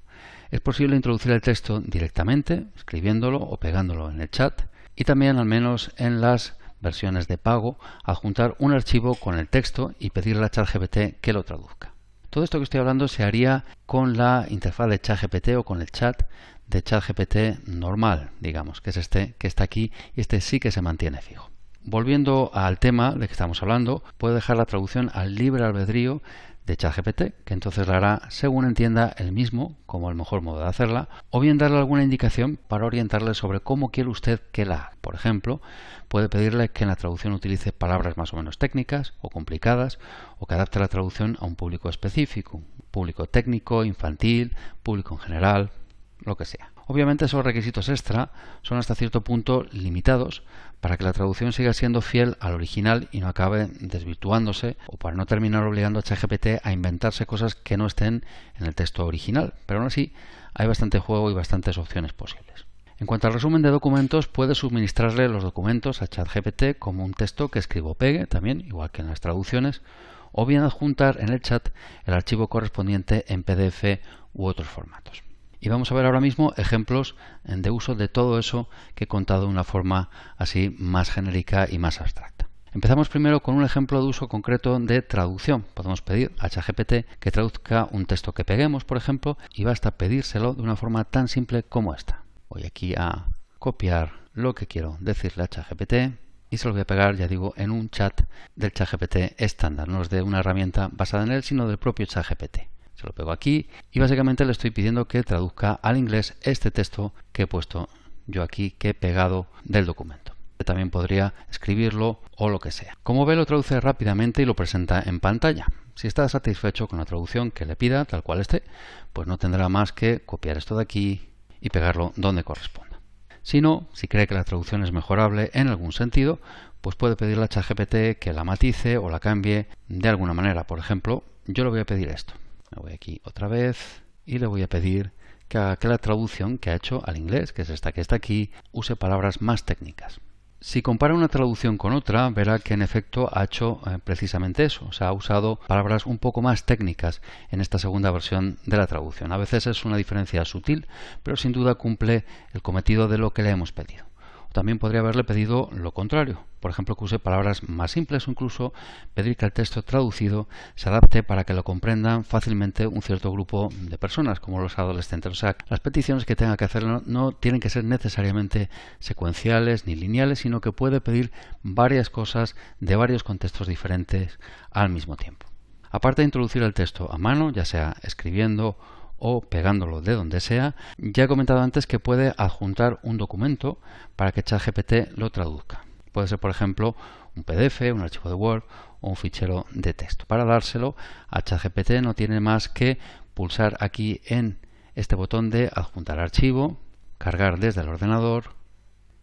Es posible introducir el texto directamente, escribiéndolo o pegándolo en el chat, y también, al menos en las versiones de pago, adjuntar un archivo con el texto y pedirle a ChatGPT que lo traduzca. Todo esto que estoy hablando se haría con la interfaz de ChatGPT o con el chat de ChatGPT normal, digamos, que es este que está aquí y este sí que se mantiene fijo. Volviendo al tema de que estamos hablando, puedo dejar la traducción al libre albedrío de ChatGPT, que entonces la hará según entienda él mismo como el mejor modo de hacerla, o bien darle alguna indicación para orientarle sobre cómo quiere usted que la haga. Por ejemplo, puede pedirle que en la traducción utilice palabras más o menos técnicas o complicadas, o que adapte la traducción a un público específico, público técnico, infantil, público en general, lo que sea. Obviamente esos requisitos extra son hasta cierto punto limitados para que la traducción siga siendo fiel al original y no acabe desvirtuándose o para no terminar obligando a ChatGPT a inventarse cosas que no estén en el texto original. Pero aún así hay bastante juego y bastantes opciones posibles. En cuanto al resumen de documentos, puede suministrarle los documentos a ChatGPT como un texto que escribo o pegue, también igual que en las traducciones, o bien adjuntar en el chat el archivo correspondiente en PDF u otros formatos. Y vamos a ver ahora mismo ejemplos de uso de todo eso que he contado de una forma así más genérica y más abstracta. Empezamos primero con un ejemplo de uso concreto de traducción. Podemos pedir a ChatGPT que traduzca un texto que peguemos, por ejemplo, y basta pedírselo de una forma tan simple como esta. Voy aquí a copiar lo que quiero decirle a ChatGPT y se lo voy a pegar, ya digo, en un chat del ChatGPT estándar. No es de una herramienta basada en él, sino del propio ChatGPT. Se lo pego aquí y básicamente le estoy pidiendo que traduzca al inglés este texto que he puesto yo aquí, que he pegado del documento. También podría escribirlo o lo que sea. Como ve, lo traduce rápidamente y lo presenta en pantalla. Si está satisfecho con la traducción que le pida, tal cual esté, pues no tendrá más que copiar esto de aquí y pegarlo donde corresponda. Si no, si cree que la traducción es mejorable en algún sentido, pues puede pedirle a ChatGPT que la matice o la cambie de alguna manera. Por ejemplo, yo le voy a pedir esto. Me voy aquí otra vez y le voy a pedir que haga que la traducción que ha hecho al inglés, que es esta que está aquí, use palabras más técnicas. Si compara una traducción con otra, verá que en efecto ha hecho precisamente eso. O sea, ha usado palabras un poco más técnicas en esta segunda versión de la traducción. A veces es una diferencia sutil, pero sin duda cumple el cometido de lo que le hemos pedido. También podría haberle pedido lo contrario, por ejemplo que use palabras más simples o incluso pedir que el texto traducido se adapte para que lo comprendan fácilmente un cierto grupo de personas, como los adolescentes. O sea, las peticiones que tenga que hacer no tienen que ser necesariamente secuenciales ni lineales, sino que puede pedir varias cosas de varios contextos diferentes al mismo tiempo. Aparte de introducir el texto a mano, ya sea escribiendo o pegándolo de donde sea, ya he comentado antes que puede adjuntar un documento para que ChatGPT lo traduzca. Puede ser, por ejemplo, un PDF, un archivo de Word o un fichero de texto. Para dárselo a ChatGPT no tiene más que pulsar aquí en este botón de adjuntar archivo, cargar desde el ordenador,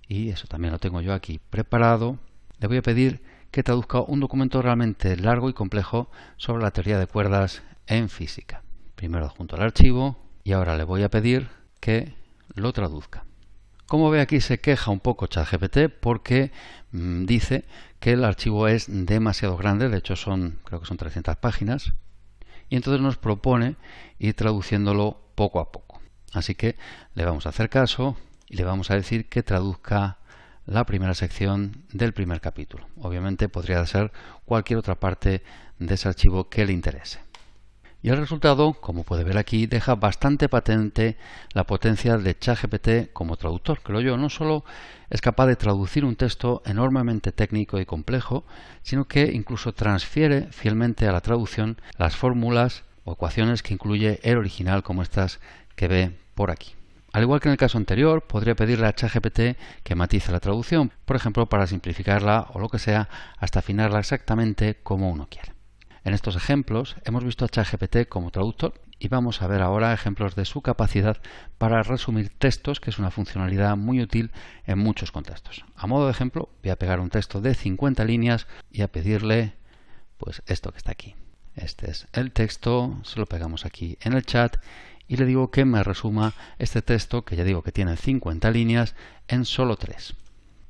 y eso también lo tengo yo aquí preparado. Le voy a pedir que traduzca un documento realmente largo y complejo sobre la teoría de cuerdas en física. Primero adjunto el archivo y ahora le voy a pedir que lo traduzca. Como ve, aquí se queja un poco ChatGPT porque dice que el archivo es demasiado grande, de hecho creo que son 300 páginas, y entonces nos propone ir traduciéndolo poco a poco. Así que le vamos a hacer caso y le vamos a decir que traduzca la primera sección del primer capítulo. Obviamente podría ser cualquier otra parte de ese archivo que le interese. Y el resultado, como puede ver aquí, deja bastante patente la potencia de ChatGPT como traductor. Creo yo, no solo es capaz de traducir un texto enormemente técnico y complejo, sino que incluso transfiere fielmente a la traducción las fórmulas o ecuaciones que incluye el original, como estas que ve por aquí. Al igual que en el caso anterior, podría pedirle a ChatGPT que matice la traducción, por ejemplo, para simplificarla o lo que sea, hasta afinarla exactamente como uno quiere. En estos ejemplos hemos visto a ChatGPT como traductor y vamos a ver ahora ejemplos de su capacidad para resumir textos, que es una funcionalidad muy útil en muchos contextos. A modo de ejemplo, voy a pegar un texto de 50 líneas y a pedirle pues esto que está aquí. Este es el texto, se lo pegamos aquí en el chat y le digo que me resuma este texto, que ya digo que tiene 50 líneas, en solo 3.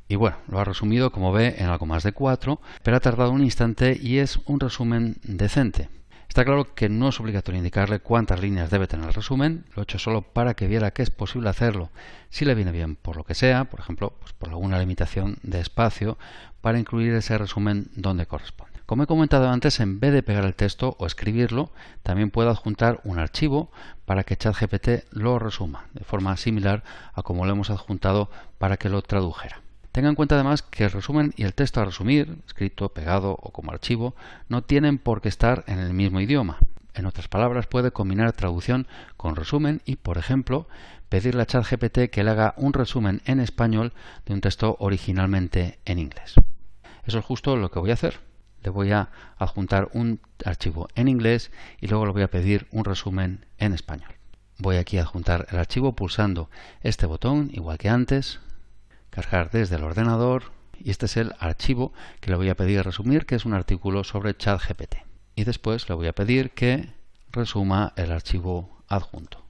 Y bueno, lo ha resumido, como ve, en algo más de 4, pero ha tardado un instante y es un resumen decente. Está claro que no es obligatorio indicarle cuántas líneas debe tener el resumen, lo he hecho solo para que viera que es posible hacerlo si le viene bien por lo que sea, por ejemplo, pues por alguna limitación de espacio, para incluir ese resumen donde corresponde. Como he comentado antes, en vez de pegar el texto o escribirlo, también puedo adjuntar un archivo para que ChatGPT lo resuma, de forma similar a como lo hemos adjuntado para que lo tradujera. Tenga en cuenta además que el resumen y el texto a resumir, escrito, pegado o como archivo, no tienen por qué estar en el mismo idioma. En otras palabras, puede combinar traducción con resumen y, por ejemplo, pedirle a ChatGPT que le haga un resumen en español de un texto originalmente en inglés. Eso es justo lo que voy a hacer. Le voy a adjuntar un archivo en inglés y luego le voy a pedir un resumen en español. Voy aquí a adjuntar el archivo pulsando este botón, igual que antes, cargar desde el ordenador, y este es el archivo que le voy a pedir resumir, que es un artículo sobre ChatGPT. Y después le voy a pedir que resuma el archivo adjunto.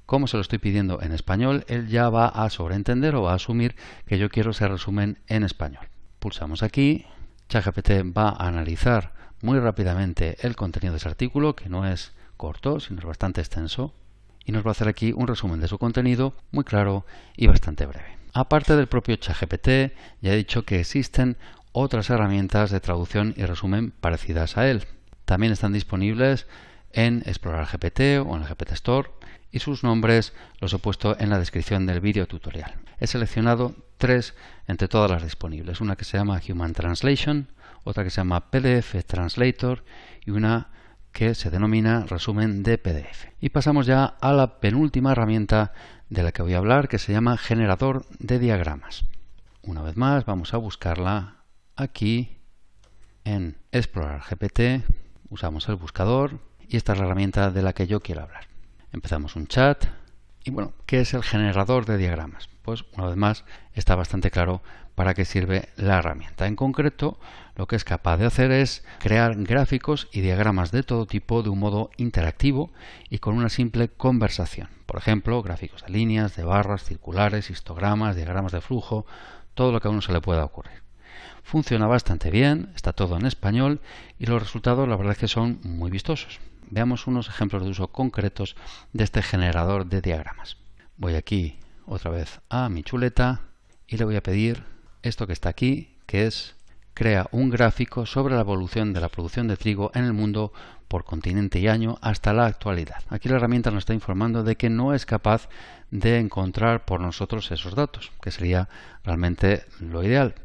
Como se lo estoy pidiendo en español, él ya va a sobreentender o va a asumir que yo quiero ese resumen en español. Pulsamos aquí, ChatGPT va a analizar muy rápidamente el contenido de ese artículo, que no es corto, sino es bastante extenso, y nos va a hacer aquí un resumen de su contenido muy claro y bastante breve. Aparte del propio ChatGPT, ya he dicho que existen otras herramientas de traducción y resumen parecidas a él. También están disponibles en Explorar GPT o en el GPT Store y sus nombres los he puesto en la descripción del vídeo tutorial. He seleccionado 3 entre todas las disponibles. Una que se llama Human Translation, otra que se llama PDF Translator y una que se denomina resumen de PDF. Y pasamos ya a la penúltima herramienta de la que voy a hablar, que se llama generador de diagramas. Una vez más vamos a buscarla aquí en Explorar GPT, usamos el buscador y esta es la herramienta de la que yo quiero hablar. Empezamos un chat y bueno, ¿qué es el generador de diagramas? Pues una vez más está bastante claro para qué sirve la herramienta. En concreto, lo que es capaz de hacer es crear gráficos y diagramas de todo tipo de un modo interactivo y con una simple conversación. Por ejemplo, gráficos de líneas, de barras, circulares, histogramas, diagramas de flujo, todo lo que a uno se le pueda ocurrir. Funciona bastante bien, está todo en español y los resultados la verdad es que son muy vistosos. Veamos unos ejemplos de uso concretos de este generador de diagramas. Voy aquí otra vez a mi chuleta y le voy a pedir esto que está aquí, que es crea un gráfico sobre la evolución de la producción de trigo en el mundo por continente y año hasta la actualidad. Aquí la herramienta nos está informando de que no es capaz de encontrar por nosotros esos datos, que sería realmente lo ideal.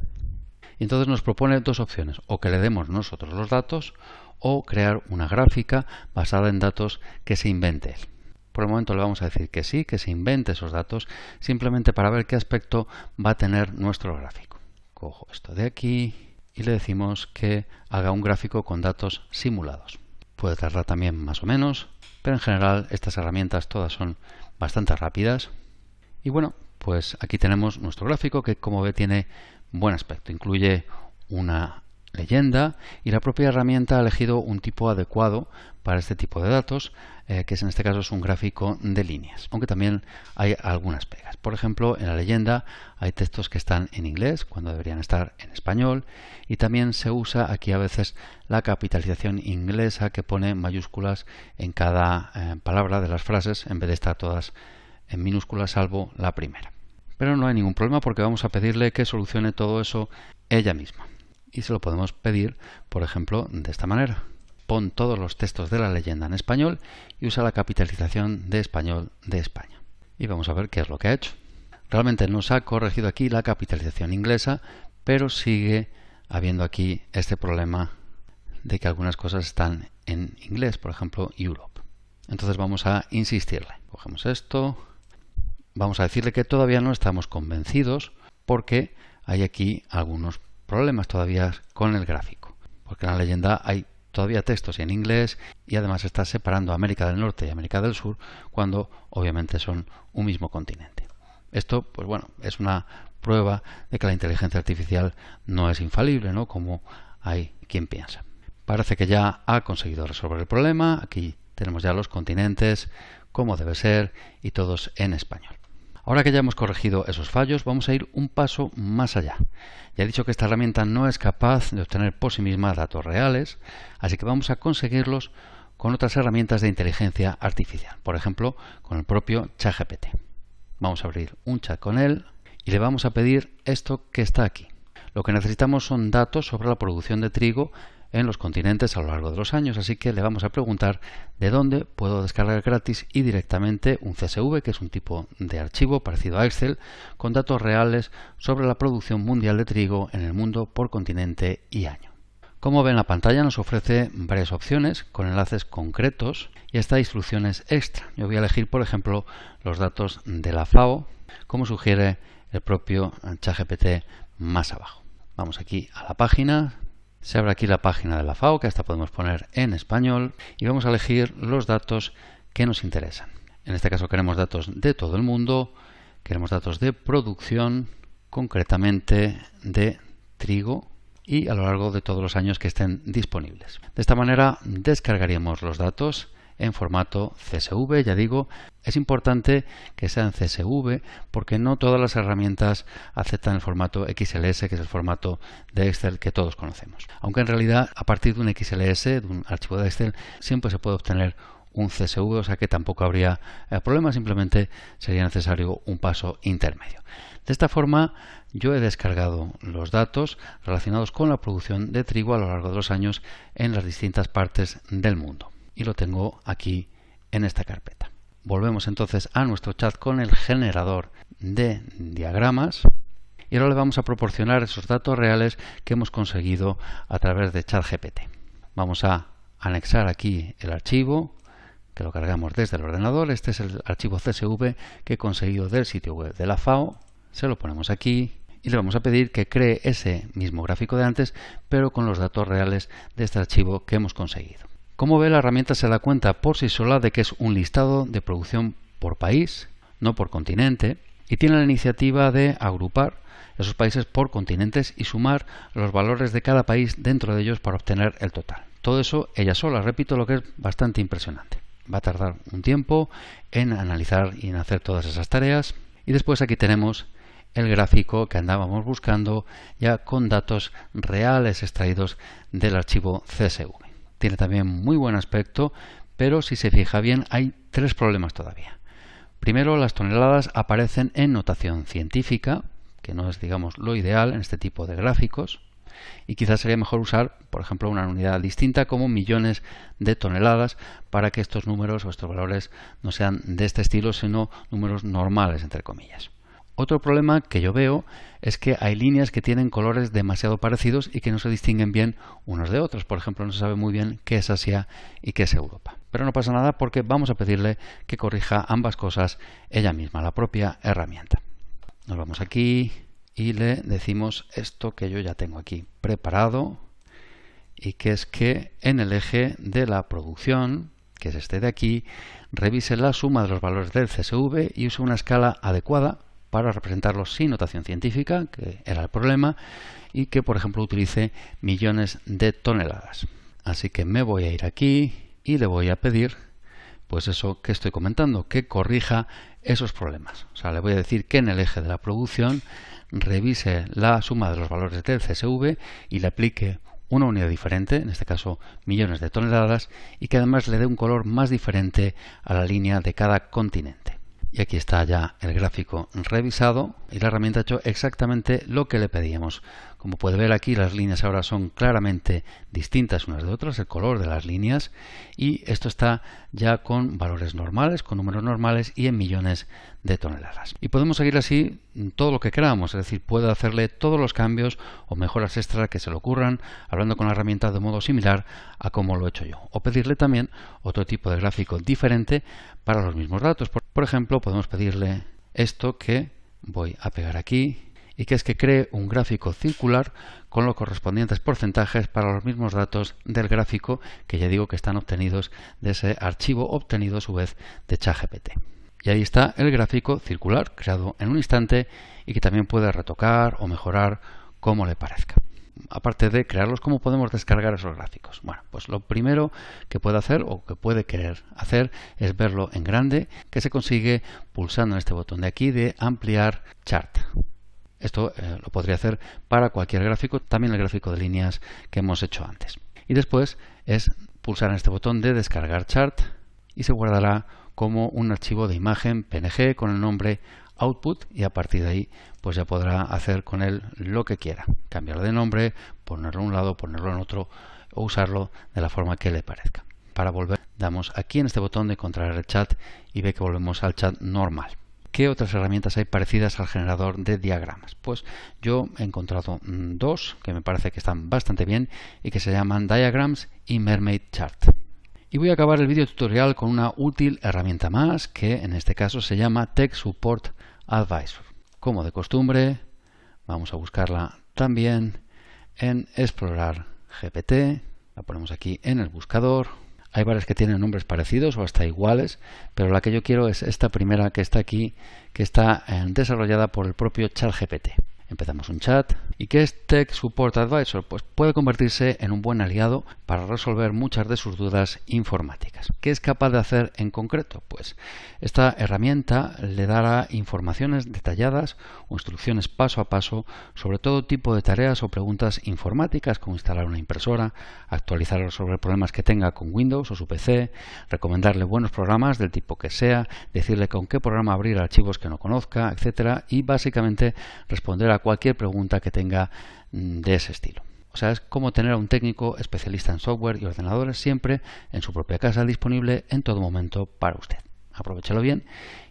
Y entonces nos propone 2 opciones, o que le demos nosotros los datos o crear una gráfica basada en datos que se invente él. Por el momento le vamos a decir que sí, que se invente esos datos, simplemente para ver qué aspecto va a tener nuestro gráfico. Cojo esto de aquí y le decimos que haga un gráfico con datos simulados. Puede tardar también más o menos, pero en general estas herramientas todas son bastante rápidas. Y bueno, pues aquí tenemos nuestro gráfico que, como ve, tiene buen aspecto. Incluye una leyenda y la propia herramienta ha elegido un tipo adecuado para este tipo de datos, que en este caso es un gráfico de líneas, aunque también hay algunas pegas. Por ejemplo, en la leyenda hay textos que están en inglés cuando deberían estar en español y también se usa aquí a veces la capitalización inglesa que pone mayúsculas en cada palabra de las frases en vez de estar todas en minúsculas salvo la primera. Pero no hay ningún problema porque vamos a pedirle que solucione todo eso ella misma. Y se lo podemos pedir, por ejemplo, de esta manera. pon todos los textos de la leyenda en español y usa la capitalización de español de España. Y vamos a ver qué es lo que ha hecho. Realmente nos ha corregido aquí la capitalización inglesa, pero sigue habiendo aquí este problema de que algunas cosas están en inglés, por ejemplo, Europe. Entonces vamos a insistirle. Cogemos esto, vamos a decirle que todavía no estamos convencidos porque hay aquí algunos problemas todavía con el gráfico. Porque en la leyenda hay todavía textos en inglés y además está separando América del Norte y América del Sur cuando obviamente son un mismo continente. Esto, pues bueno, es una prueba de que la inteligencia artificial no es infalible, ¿no? Como hay quien piensa. Parece que ya ha conseguido resolver el problema. Aquí tenemos ya los continentes, como debe ser, y todos en español. Ahora que ya hemos corregido esos fallos, vamos a ir un paso más allá. Ya he dicho que esta herramienta no es capaz de obtener por sí misma datos reales, así que vamos a conseguirlos con otras herramientas de inteligencia artificial, por ejemplo, con el propio ChatGPT. Vamos a abrir un chat con él y le vamos a pedir esto que está aquí. Lo que necesitamos son datos sobre la producción de trigo en los continentes a lo largo de los años, así que le vamos a preguntar de dónde puedo descargar gratis y directamente un CSV, que es un tipo de archivo parecido a Excel, con datos reales sobre la producción mundial de trigo en el mundo por continente y año. Como ven, la pantalla nos ofrece varias opciones con enlaces concretos y hasta instrucciones extra. Yo voy a elegir, por ejemplo, los datos de la FAO, como sugiere el propio ChatGPT más abajo. Vamos aquí a la página. Se abre aquí la página de la FAO, que hasta podemos poner en español, y vamos a elegir los datos que nos interesan. En este caso queremos datos de todo el mundo, queremos datos de producción, concretamente de trigo, y a lo largo de todos los años que estén disponibles. De esta manera descargaríamos los datos en formato CSV. Ya digo, es importante que sean CSV porque no todas las herramientas aceptan el formato XLS, que es el formato de Excel que todos conocemos. Aunque en realidad a partir de un XLS, de un archivo de Excel, siempre se puede obtener un CSV, o sea que tampoco habría problema, simplemente sería necesario un paso intermedio. De esta forma yo he descargado los datos relacionados con la producción de trigo a lo largo de los años en las distintas partes del mundo. Y lo tengo aquí en esta carpeta. Volvemos entonces a nuestro chat con el generador de diagramas y ahora le vamos a proporcionar esos datos reales que hemos conseguido a través de ChatGPT. Vamos a anexar aquí el archivo que lo cargamos desde el ordenador. Este es el archivo CSV que he conseguido del sitio web de la FAO. Se lo ponemos aquí y le vamos a pedir que cree ese mismo gráfico de antes, pero con los datos reales de este archivo que hemos conseguido. Como ve, la herramienta se da cuenta por sí sola de que es un listado de producción por país, no por continente, y tiene la iniciativa de agrupar esos países por continentes y sumar los valores de cada país dentro de ellos para obtener el total. Todo eso ella sola, repito, lo que es bastante impresionante. Va a tardar un tiempo en analizar y en hacer todas esas tareas. Y después aquí tenemos el gráfico que andábamos buscando ya con datos reales extraídos del archivo CSV. Tiene también muy buen aspecto, pero si se fija bien hay tres problemas todavía. Primero, las toneladas aparecen en notación científica, que no es, digamos, lo ideal en este tipo de gráficos, y quizás sería mejor usar, por ejemplo, una unidad distinta como millones de toneladas para que estos números o estos valores no sean de este estilo, sino números normales, entre comillas. Otro problema que yo veo es que hay líneas que tienen colores demasiado parecidos y que no se distinguen bien unos de otros. Por ejemplo, no se sabe muy bien qué es Asia y qué es Europa. Pero no pasa nada porque vamos a pedirle que corrija ambas cosas ella misma, la propia herramienta. Nos vamos aquí y le decimos esto que yo ya tengo aquí preparado, y que es que en el eje de la producción, que es este de aquí, revise la suma de los valores del CSV y use una escala adecuada para representarlos sin notación científica, que era el problema, y que, por ejemplo, utilice millones de toneladas. Así que me voy a ir aquí y le voy a pedir, pues eso que estoy comentando, que corrija esos problemas. O sea, le voy a decir que en el eje de la producción revise la suma de los valores del CSV y le aplique una unidad diferente, en este caso millones de toneladas, y que además le dé un color más diferente a la línea de cada continente. Y aquí está ya el gráfico revisado y la herramienta ha hecho exactamente lo que le pedíamos. Como puede ver aquí, las líneas ahora son claramente distintas unas de otras, el color de las líneas, y esto está ya con valores normales, con números normales y en millones de toneladas. Y podemos seguir así todo lo que queramos, es decir, puede hacerle todos los cambios o mejoras extra que se le ocurran, hablando con la herramienta de modo similar a como lo he hecho yo. O pedirle también otro tipo de gráfico diferente para los mismos datos. Por ejemplo, podemos pedirle esto que voy a pegar aquí, y que es que cree un gráfico circular con los correspondientes porcentajes para los mismos datos del gráfico que ya digo que están obtenidos de ese archivo obtenido a su vez de ChatGPT. Y ahí está el gráfico circular creado en un instante y que también puede retocar o mejorar como le parezca. Aparte de crearlos, ¿cómo podemos descargar esos gráficos? Bueno, pues lo primero que puede hacer o que puede querer hacer es verlo en grande, que se consigue pulsando en este botón de aquí de ampliar chart. Esto lo podría hacer para cualquier gráfico, también el gráfico de líneas que hemos hecho antes. Y después es pulsar en este botón de descargar chart y se guardará como un archivo de imagen PNG con el nombre output, y a partir de ahí pues ya podrá hacer con él lo que quiera, cambiarlo de nombre, ponerlo a un lado, ponerlo en otro o usarlo de la forma que le parezca. Para volver damos aquí en este botón de encontrar el chat y ve que volvemos al chat normal. ¿Qué otras herramientas hay parecidas al generador de diagramas? Pues yo he encontrado dos que me parece que están bastante bien y que se llaman Diagrams y Mermaid Chart. Y voy a acabar el vídeo tutorial con una útil herramienta más que en este caso se llama Tech Support Advisor. Como de costumbre, vamos a buscarla también en Explorar GPT. La ponemos aquí en el buscador. Hay varias que tienen nombres parecidos o hasta iguales, pero la que yo quiero es esta primera que está aquí, que está desarrollada por el propio ChatGPT. Empezamos un chat. ¿Y qué es Tech Support Advisor? Pues puede convertirse en un buen aliado para resolver muchas de sus dudas informáticas. ¿Qué es capaz de hacer en concreto? Pues esta herramienta le dará informaciones detalladas o instrucciones paso a paso sobre todo tipo de tareas o preguntas informáticas, como instalar una impresora, actualizar o resolver problemas que tenga con Windows o su PC, recomendarle buenos programas del tipo que sea, decirle con qué programa abrir archivos que no conozca, etcétera, y básicamente responder a cualquier pregunta que tenga de ese estilo. O sea, es como tener a un técnico especialista en software y ordenadores siempre en su propia casa, disponible en todo momento para usted. Aprovechalo bien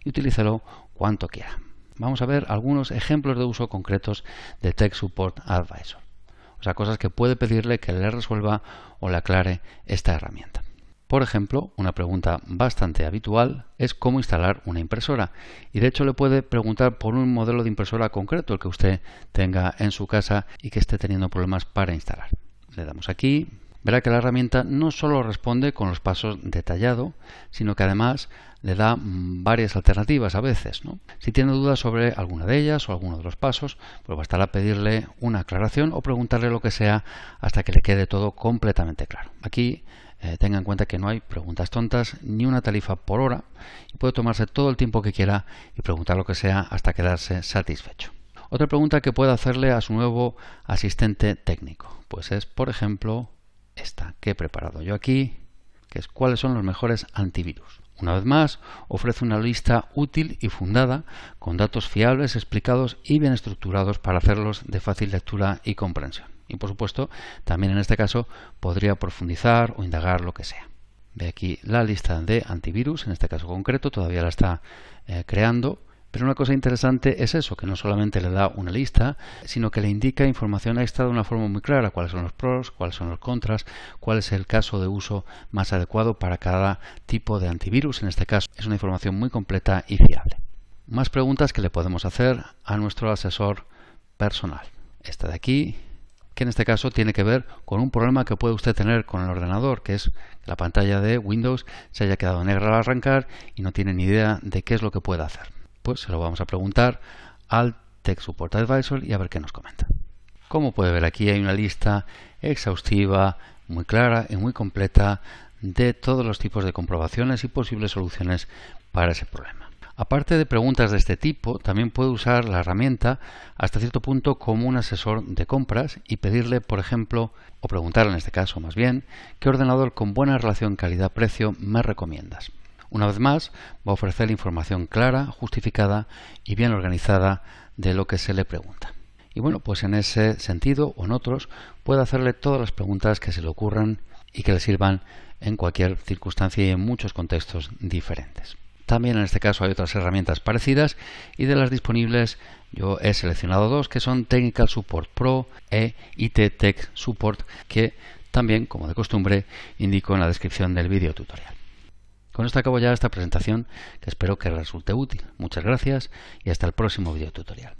y utilícelo cuanto quiera. Vamos a ver algunos ejemplos de uso concretos de Tech Support Advisor. O sea, cosas que puede pedirle que le resuelva o le aclare esta herramienta. Por ejemplo, una pregunta bastante habitual es cómo instalar una impresora. Y de hecho le puede preguntar por un modelo de impresora concreto, el que usted tenga en su casa y que esté teniendo problemas para instalar. Le damos aquí. Verá que la herramienta no solo responde con los pasos detallados, sino que además le da varias alternativas a veces, ¿no? Si tiene dudas sobre alguna de ellas o alguno de los pasos, pues bastará pedirle una aclaración o preguntarle lo que sea hasta que le quede todo completamente claro. Aquí tenga en cuenta que no hay preguntas tontas ni una tarifa por hora y puede tomarse todo el tiempo que quiera y preguntar lo que sea hasta quedarse satisfecho. Otra pregunta que puede hacerle a su nuevo asistente técnico, pues es, por ejemplo, esta que he preparado yo aquí, que es cuáles son los mejores antivirus. Una vez más, ofrece una lista útil y fundada, con datos fiables, explicados y bien estructurados para hacerlos de fácil lectura y comprensión. Y por supuesto, también en este caso podría profundizar o indagar lo que sea. Ve aquí la lista de antivirus, en este caso concreto, todavía la está creando. Pero una cosa interesante es eso, que no solamente le da una lista, sino que le indica información extra de una forma muy clara, cuáles son los pros, cuáles son los contras, cuál es el caso de uso más adecuado para cada tipo de antivirus. En este caso es una información muy completa y fiable. Más preguntas que le podemos hacer a nuestro asesor personal. Esta de aquí, que en este caso tiene que ver con un problema que puede usted tener con el ordenador, que es que la pantalla de Windows se haya quedado negra al arrancar y no tiene ni idea de qué es lo que puede hacer. Pues se lo vamos a preguntar al Tech Support Advisor y a ver qué nos comenta. Como puede ver aquí hay una lista exhaustiva, muy clara y muy completa de todos los tipos de comprobaciones y posibles soluciones para ese problema. Aparte de preguntas de este tipo, también puede usar la herramienta hasta cierto punto como un asesor de compras y pedirle, por ejemplo, o preguntarle en este caso más bien, ¿qué ordenador con buena relación calidad-precio me recomiendas? Una vez más, va a ofrecer información clara, justificada y bien organizada de lo que se le pregunta. Y bueno, pues en ese sentido o en otros puede hacerle todas las preguntas que se le ocurran y que le sirvan en cualquier circunstancia y en muchos contextos diferentes. También en este caso hay otras herramientas parecidas y de las disponibles yo he seleccionado dos que son Technical Support Pro e IT Tech Support, que también, como de costumbre, indico en la descripción del vídeo tutorial. Con esto acabo ya esta presentación que espero que resulte útil. Muchas gracias y hasta el próximo vídeo tutorial.